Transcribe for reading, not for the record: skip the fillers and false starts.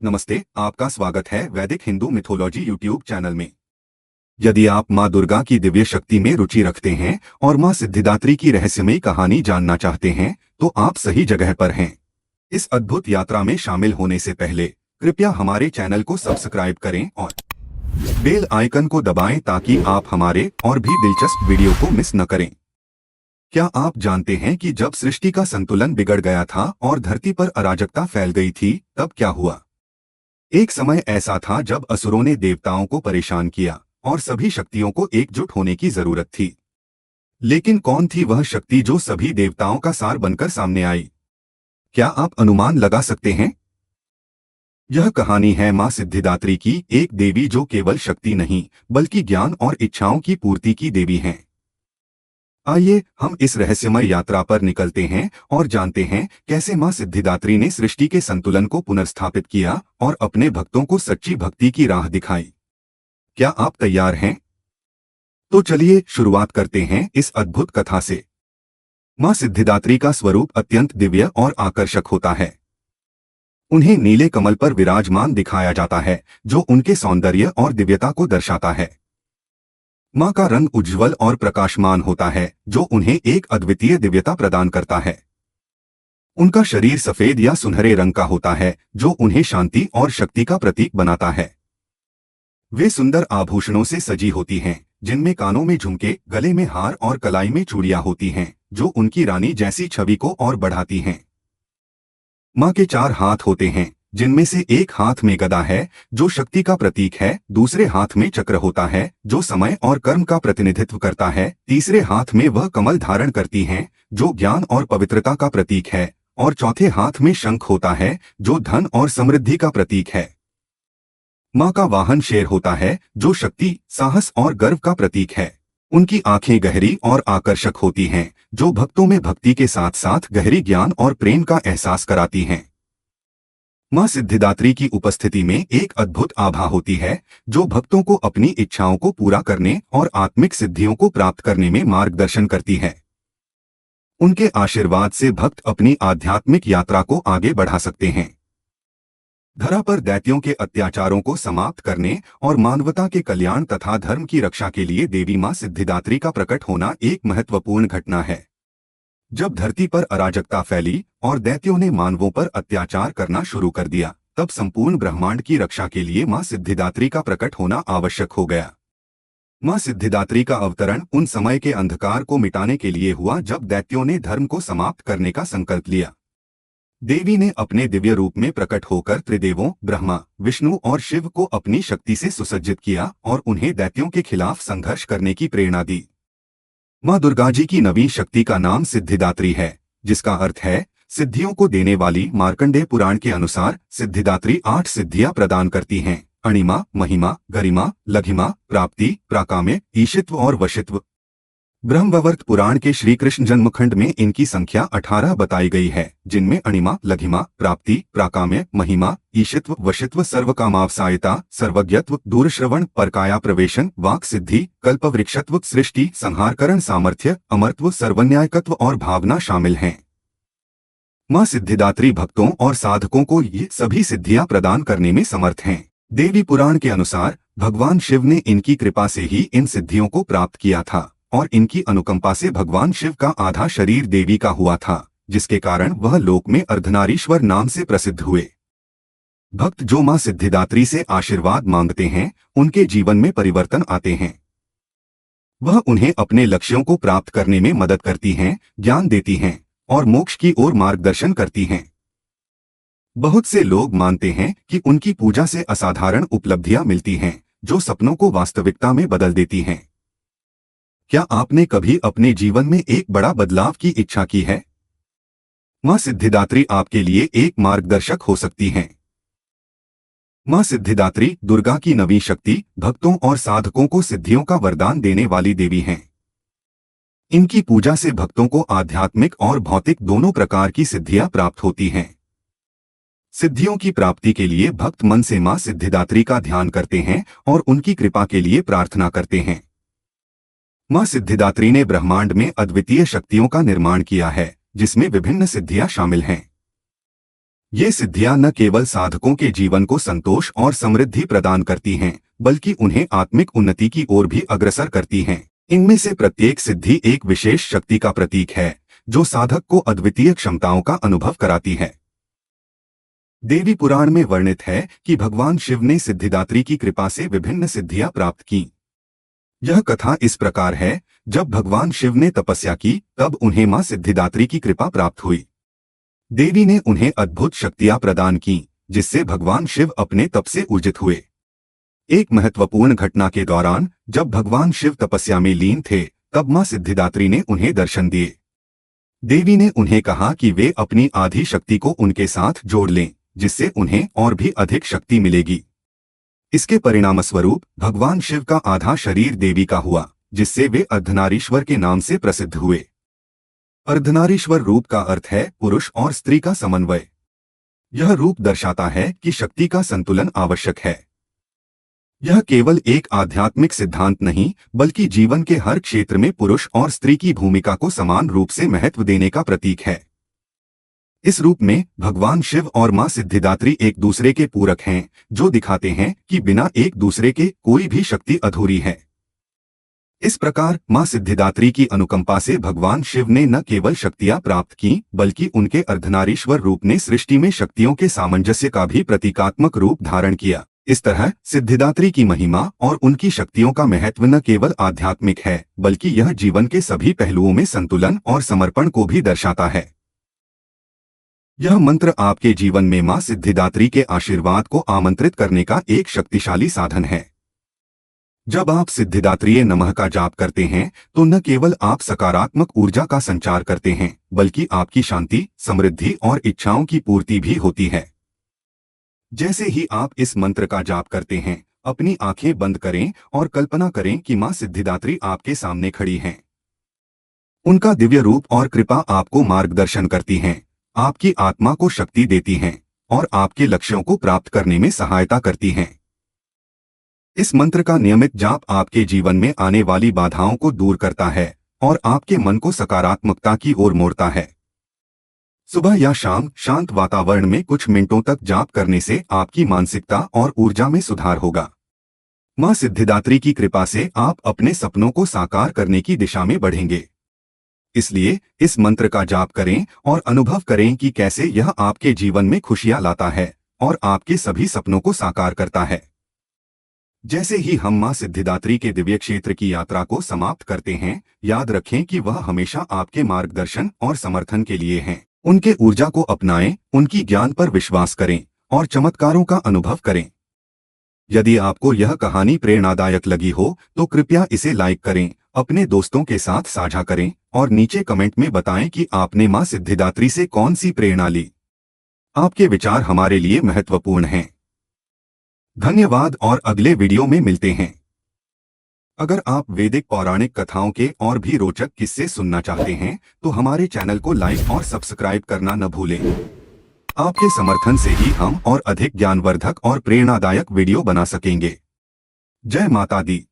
नमस्ते, आपका स्वागत है वैदिक हिंदू मिथोलॉजी यूट्यूब चैनल में। यदि आप माँ दुर्गा की दिव्य शक्ति में रुचि रखते हैं और माँ सिद्धिदात्री की रहस्यमयी कहानी जानना चाहते हैं, तो आप सही जगह पर हैं। इस अद्भुत यात्रा में शामिल होने से पहले कृपया हमारे चैनल को सब्सक्राइब करें और बेल आइकन को दबाएं ताकि आप हमारे और भी दिलचस्प वीडियो को मिस न करें। क्या आप जानते हैं कि जब सृष्टि का संतुलन बिगड़ गया था और धरती पर अराजकता फैल गई थी, तब क्या हुआ? एक समय ऐसा था जब असुरों ने देवताओं को परेशान किया और सभी शक्तियों को एकजुट होने की जरूरत थी। लेकिन कौन थी वह शक्ति जो सभी देवताओं का सार बनकर सामने आई? क्या आप अनुमान लगा सकते हैं? यह कहानी है मां सिद्धिदात्री की, एक देवी जो केवल शक्ति नहीं बल्कि ज्ञान और इच्छाओं की पूर्ति की देवी हैं। आइए हम इस रहस्यमय यात्रा पर निकलते हैं और जानते हैं कैसे मां सिद्धिदात्री ने सृष्टि के संतुलन को पुनर्स्थापित किया और अपने भक्तों को सच्ची भक्ति की राह दिखाई। क्या आप तैयार हैं? तो चलिए शुरुआत करते हैं इस अद्भुत कथा से। मां सिद्धिदात्री का स्वरूप अत्यंत दिव्य और आकर्षक होता है। उन्हें नीले कमल पर विराजमान दिखाया जाता है, जो उनके सौंदर्य और दिव्यता को दर्शाता है। मां का रंग उज्ज्वल और प्रकाशमान होता है, जो उन्हें एक अद्वितीय दिव्यता प्रदान करता है। उनका शरीर सफेद या सुनहरे रंग का होता है, जो उन्हें शांति और शक्ति का प्रतीक बनाता है। वे सुंदर आभूषणों से सजी होती हैं, जिनमें कानों में झुमके, गले में हार और कलाई में चूड़ियां होती हैं, जो उनकी रानी जैसी छवि को और बढ़ाती हैं। मां के 4 हाथ होते हैं, जिनमें से एक हाथ में गदा है, जो शक्ति का प्रतीक है। दूसरे हाथ में चक्र होता है, जो समय और कर्म का प्रतिनिधित्व करता है। तीसरे हाथ में वह कमल धारण करती हैं, जो ज्ञान और पवित्रता का प्रतीक है। और चौथे हाथ में शंख होता है, जो धन और समृद्धि का प्रतीक है। मां का वाहन शेर होता है, जो शक्ति, साहस और गर्व का प्रतीक है। उनकी आंखें गहरी और आकर्षक होती हैं, जो भक्तों में भक्ति के साथ साथ गहरी ज्ञान और प्रेम का एहसास कराती हैं। मां सिद्धिदात्री की उपस्थिति में एक अद्भुत आभा होती है, जो भक्तों को अपनी इच्छाओं को पूरा करने और आत्मिक सिद्धियों को प्राप्त करने में मार्गदर्शन करती है। उनके आशीर्वाद से भक्त अपनी आध्यात्मिक यात्रा को आगे बढ़ा सकते हैं। धरा पर दैत्यों के अत्याचारों को समाप्त करने और मानवता के कल्याण तथा धर्म की रक्षा के लिए देवी मां सिद्धिदात्री का प्रकट होना एक महत्वपूर्ण घटना है। जब धरती पर अराजकता फैली और दैत्यों ने मानवों पर अत्याचार करना शुरू कर दिया, तब संपूर्ण ब्रह्मांड की रक्षा के लिए मां सिद्धिदात्री का प्रकट होना आवश्यक हो गया। मां सिद्धिदात्री का अवतरण उन समय के अंधकार को मिटाने के लिए हुआ जब दैत्यों ने धर्म को समाप्त करने का संकल्प लिया। देवी ने अपने दिव्य रूप में प्रकट होकर त्रिदेवों ब्रह्मा, विष्णु और शिव को अपनी शक्ति से सुसज्जित किया और उन्हें दैत्यों के खिलाफ संघर्ष करने की प्रेरणा दी। मां दुर्गा जी की नवीन शक्ति का नाम सिद्धिदात्री है, जिसका अर्थ है सिद्धियों को देने वाली। मार्कंडेय पुराण के अनुसार सिद्धिदात्री 8 सिद्धियां प्रदान करती हैं: अणिमा, महिमा, गरिमा, लघिमा, प्राप्ति, प्राकाम्य, ईशित्व और वशित्व। ब्रह्मवैवर्त पुराण के श्री कृष्ण जन्मखंड में इनकी संख्या 18 बताई गई है, जिनमें अणिमा, लघिमा, प्राप्ति, प्राकाम्य, महिमा, ईशित्व, वशित्व, सर्वकामावसायता, सर्वज्ञत्व, दूरश्रवण, परकाया प्रवेशन, वाक सिद्धि, कल्पवृक्षत्व, सृष्टि संहारकरण सामर्थ्य, अमरत्व, सर्वन्यायकत्व और भावना शामिल हैं। मां सिद्धिदात्री भक्तों और साधकों को ये सभी सिद्धियां प्रदान करने में समर्थ हैं। देवी पुराण के अनुसार भगवान शिव ने इनकी कृपा से ही इन सिद्धियों को प्राप्त किया था और इनकी अनुकंपा से भगवान शिव का आधा शरीर देवी का हुआ था, जिसके कारण वह लोक में अर्धनारीश्वर नाम से प्रसिद्ध हुए। भक्त जो मां सिद्धिदात्री से आशीर्वाद मांगते हैं, उनके जीवन में परिवर्तन आते हैं। वह उन्हें अपने लक्ष्यों को प्राप्त करने में मदद करती हैं, ज्ञान देती हैं और मोक्ष की ओर मार्गदर्शन करती हैं। बहुत से लोग मानते हैं कि उनकी पूजा से असाधारण उपलब्धियां मिलती हैं, जो सपनों को वास्तविकता में बदल देती हैं। क्या आपने कभी अपने जीवन में एक बड़ा बदलाव की इच्छा की है? मां सिद्धिदात्री आपके लिए एक मार्गदर्शक हो सकती हैं। मां सिद्धिदात्री दुर्गा की नवी शक्ति, भक्तों और साधकों को सिद्धियों का वरदान देने वाली देवी हैं। इनकी पूजा से भक्तों को आध्यात्मिक और भौतिक दोनों प्रकार की सिद्धियां प्राप्त होती हैं। सिद्धियों की प्राप्ति के लिए भक्त मन से मां सिद्धिदात्री का ध्यान करते हैं और उनकी कृपा के लिए प्रार्थना करते हैं। मां सिद्धिदात्री ने ब्रह्मांड में अद्वितीय शक्तियों का निर्माण किया है, जिसमें विभिन्न सिद्धियां शामिल हैं। ये सिद्धियां न केवल साधकों के जीवन को संतोष और समृद्धि प्रदान करती हैं, बल्कि उन्हें आत्मिक उन्नति की ओर भी अग्रसर करती हैं। इनमें से प्रत्येक सिद्धि एक विशेष शक्ति का प्रतीक है, जो साधक को अद्वितीय क्षमताओं का अनुभव कराती है। देवी पुराण में वर्णित है कि भगवान शिव ने सिद्धिदात्री की कृपा से विभिन्न सिद्धियां प्राप्त की। यह कथा इस प्रकार है, जब भगवान शिव ने तपस्या की, तब उन्हें मां सिद्धिदात्री की कृपा प्राप्त हुई। देवी ने उन्हें अद्भुत शक्तियां प्रदान की, जिससे भगवान शिव अपने तप से ऊर्जित हुए। एक महत्वपूर्ण घटना के दौरान, जब भगवान शिव तपस्या में लीन थे, तब मां सिद्धिदात्री ने उन्हें दर्शन दिए। देवी ने उन्हें कहा कि वे अपनी आधी शक्ति को उनके साथ जोड़ लें, जिससे उन्हें और भी अधिक शक्ति मिलेगी। इसके परिणामस्वरूप भगवान शिव का आधा शरीर देवी का हुआ, जिससे वे अर्धनारीश्वर के नाम से प्रसिद्ध हुए। अर्धनारीश्वर रूप का अर्थ है पुरुष और स्त्री का समन्वय। यह रूप दर्शाता है कि शक्ति का संतुलन आवश्यक है। यह केवल एक आध्यात्मिक सिद्धांत नहीं, बल्कि जीवन के हर क्षेत्र में पुरुष और स्त्री की भूमिका को समान रूप से महत्व देने का प्रतीक है। इस रूप में भगवान शिव और मां सिद्धिदात्री एक दूसरे के पूरक हैं, जो दिखाते हैं कि बिना एक दूसरे के कोई भी शक्ति अधूरी है। इस प्रकार मां सिद्धिदात्री की अनुकंपा से भगवान शिव ने न केवल शक्तियां प्राप्त की, बल्कि उनके अर्धनारीश्वर रूप ने सृष्टि में शक्तियों के सामंजस्य का भी प्रतीकात्मक रूप धारण किया। इस तरह सिद्धिदात्री की महिमा और उनकी शक्तियों का महत्व न केवल आध्यात्मिक है, बल्कि यह जीवन के सभी पहलुओं में संतुलन और समर्पण को भी दर्शाता है। यह मंत्र आपके जीवन में मां सिद्धिदात्री के आशीर्वाद को आमंत्रित करने का एक शक्तिशाली साधन है। जब आप सिद्धिदात्रीय नमः का जाप करते हैं, तो न केवल आप सकारात्मक ऊर्जा का संचार करते हैं, बल्कि आपकी शांति, समृद्धि और इच्छाओं की पूर्ति भी होती है। जैसे ही आप इस मंत्र का जाप करते हैं, अपनी आंखें बंद करें और कल्पना करें कि मां सिद्धिदात्री आपके सामने खड़ी हैं। उनका दिव्य रूप और कृपा आपको मार्गदर्शन करती हैं, आपकी आत्मा को शक्ति देती हैं और आपके लक्ष्यों को प्राप्त करने में सहायता करती हैं। इस मंत्र का नियमित जाप आपके जीवन में आने वाली बाधाओं को दूर करता है और आपके मन को सकारात्मकता की ओर मोड़ता है। सुबह या शाम शांत वातावरण में कुछ मिनटों तक जाप करने से आपकी मानसिकता और ऊर्जा में सुधार होगा। मां सिद्धिदात्री की कृपा से आप अपने सपनों को साकार करने की दिशा में बढ़ेंगे। इसलिए इस मंत्र का जाप करें और अनुभव करें कि कैसे यह आपके जीवन में खुशियां लाता है और आपके सभी सपनों को साकार करता है। जैसे ही हम मां सिद्धिदात्री के दिव्य क्षेत्र की यात्रा को समाप्त करते हैं, याद रखें कि वह हमेशा आपके मार्गदर्शन और समर्थन के लिए हैं। उनके ऊर्जा को अपनाएं, उनकी ज्ञान पर विश्वास करें और चमत्कारों का अनुभव करें। यदि आपको यह कहानी प्रेरणादायक लगी हो, तो कृपया इसे लाइक करें, अपने दोस्तों के साथ साझा करें और नीचे कमेंट में बताएं कि आपने मां सिद्धिदात्री से कौन सी प्रेरणा ली। आपके विचार हमारे लिए महत्वपूर्ण हैं। धन्यवाद और अगले वीडियो में मिलते हैं। अगर आप वैदिक पौराणिक कथाओं के और भी रोचक किस्से सुनना चाहते हैं, तो हमारे चैनल को लाइक और सब्सक्राइब करना न भूलें। आपके समर्थन से ही हम और अधिक ज्ञानवर्धक और प्रेरणादायक वीडियो बना सकेंगे। जय माता दी।